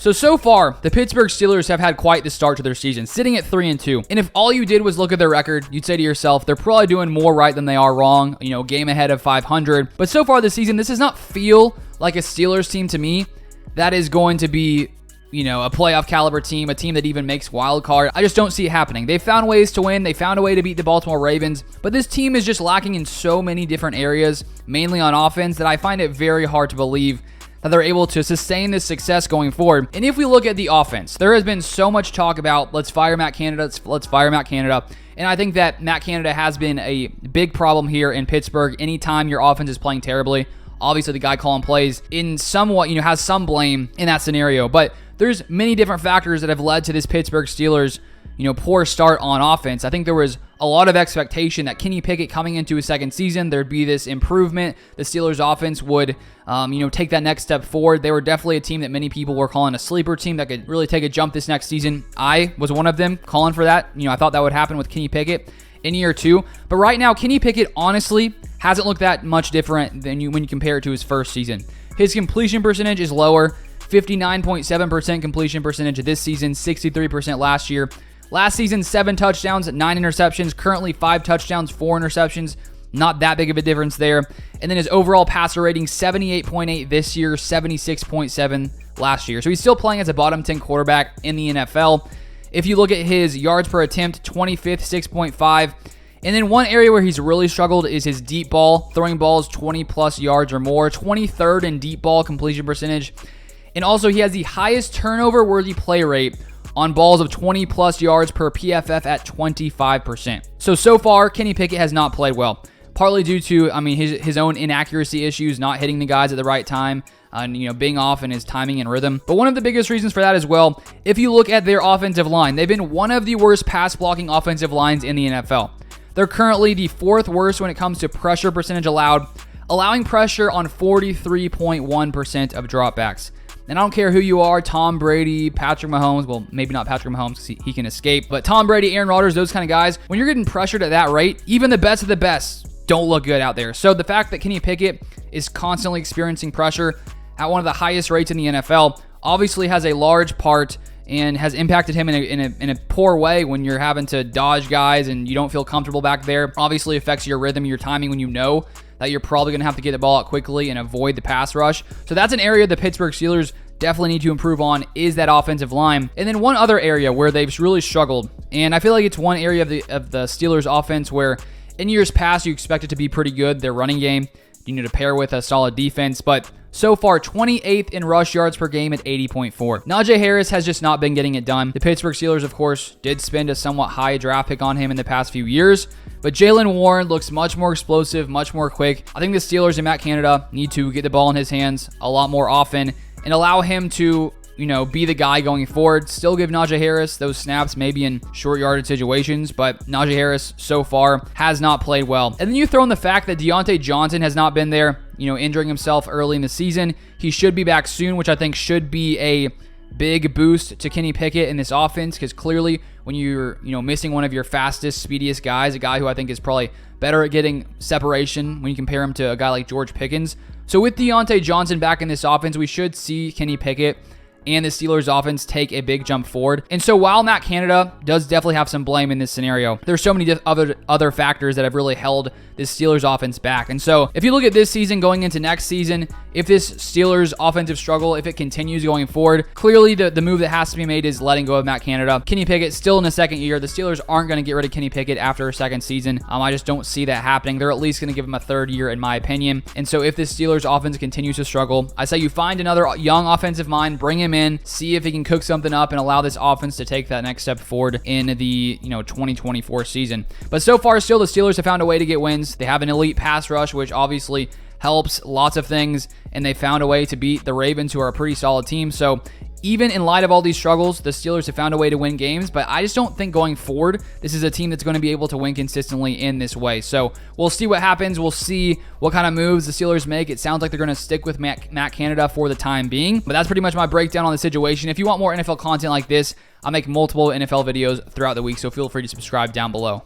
So far, the Pittsburgh Steelers have had quite the start to their season, sitting at 3-2. And if all you did was look at their record, you'd say to yourself, they're probably doing more right than they are wrong, game ahead of 500. But so far this season, this does not feel like a Steelers team to me that is going to be, a playoff caliber team, a team that even makes wild card. I just don't see it happening. They found ways to win. They found a way to beat the Baltimore Ravens. But this team is just lacking in so many different areas, mainly on offense, that I find it very hard to believe that they're able to sustain this success going forward. And if we look at the offense, there has been so much talk about let's fire Matt Canada, let's fire Matt Canada. And I think that Matt Canada has been a big problem here in Pittsburgh. Anytime your offense is playing terribly, obviously the guy calling plays in somewhat, has some blame in that scenario. But there's many different factors that have led to this Pittsburgh Steelers, poor start on offense. I think there was a lot of expectation that Kenny Pickett coming into his second season, there'd be this improvement. The Steelers offense would, take that next step forward. They were definitely a team that many people were calling a sleeper team that could really take a jump this next season. I was one of them calling for that. I thought that would happen with Kenny Pickett in year 2. But right now, Kenny Pickett honestly hasn't looked that much different than when you compare it to his first season. His completion percentage is lower, 59.7% completion percentage this season, 63% last year. Last season, 7 touchdowns, 9 interceptions. Currently, 5 touchdowns, 4 interceptions. Not that big of a difference there. And then his overall passer rating, 78.8 this year, 76.7 last year. So he's still playing as a bottom 10 quarterback in the NFL. If you look at his yards per attempt, 25th, 6.5. And then one area where he's really struggled is his deep ball, throwing balls 20-plus yards or more, 23rd in deep ball completion percentage. And also, he has the highest turnover-worthy play rate on balls of 20-plus yards per PFF at 25%. So far, Kenny Pickett has not played well, partly due to, his own inaccuracy issues, not hitting the guys at the right time, and, being off in his timing and rhythm. But one of the biggest reasons for that as well, if you look at their offensive line, they've been one of the worst pass-blocking offensive lines in the NFL. They're currently the 4th worst when it comes to pressure percentage allowed, allowing pressure on 43.1% of dropbacks. And I don't care who you are, Tom Brady, Patrick Mahomes, well, maybe not Patrick Mahomes because he can escape, but Tom Brady, Aaron Rodgers, those kind of guys, when you're getting pressured at that rate, even the best of the best don't look good out there. So the fact that Kenny Pickett is constantly experiencing pressure at one of the highest rates in the NFL obviously has a large part and has impacted him in a poor way when you're having to dodge guys and you don't feel comfortable back there. Obviously affects your rhythm, your timing when you know that you're probably going to have to get the ball out quickly and avoid the pass rush. So that's an area the Pittsburgh Steelers definitely need to improve on, is that offensive line. And then one other area where they've really struggled, and I feel like it's one area of the Steelers offense where in years past you expect it to be pretty good, their running game. You need to pair with a solid defense, but so far 28th in rush yards per game at 80.4. Najee Harris has just not been getting it done. The Pittsburgh Steelers, of course, did spend a somewhat high draft pick on him in the past few years, but Jaylen Warren looks much more explosive, much more quick. I think the Steelers and Matt Canada need to get the ball in his hands a lot more often and allow him to, be the guy going forward. Still give Najee Harris those snaps, maybe in short yardage situations, but Najee Harris so far has not played well. And then you throw in the fact that Deontay Johnson has not been there, injuring himself early in the season. He should be back soon, which I think should be a big boost to Kenny Pickett in this offense, because clearly when you're, missing one of your fastest, speediest guys, a guy who I think is probably better at getting separation when you compare him to a guy like George Pickens. So with Deontay Johnson back in this offense, we should see Kenny Pickett and the Steelers offense take a big jump forward. And so while Matt Canada does definitely have some blame in this scenario, there's so many other factors that have really held this Steelers offense back. And so if you look at this season going into next season, if this Steelers offensive struggle, if it continues going forward, clearly the move that has to be made is letting go of Matt Canada. Kenny Pickett still in the second year. The Steelers aren't going to get rid of Kenny Pickett after a second season. I just don't see that happening. They're at least going to give him a third year in my opinion. And so if this Steelers offense continues to struggle, I say you find another young offensive mind, bring him in, see if he can cook something up and allow this offense to take that next step forward in the 2024 season. But so far still the Steelers have found a way to get wins. They have an elite pass rush, which obviously helps lots of things, and they found a way to beat the Ravens, who are a pretty solid team. So even in light of all these struggles, the Steelers have found a way to win games, but I just don't think going forward, this is a team that's going to be able to win consistently in this way. So we'll see what happens. We'll see what kind of moves the Steelers make. It sounds like they're going to stick with Matt Canada for the time being, but that's pretty much my breakdown on the situation. If you want more NFL content like this, I'll make multiple NFL videos throughout the week, so feel free to subscribe down below.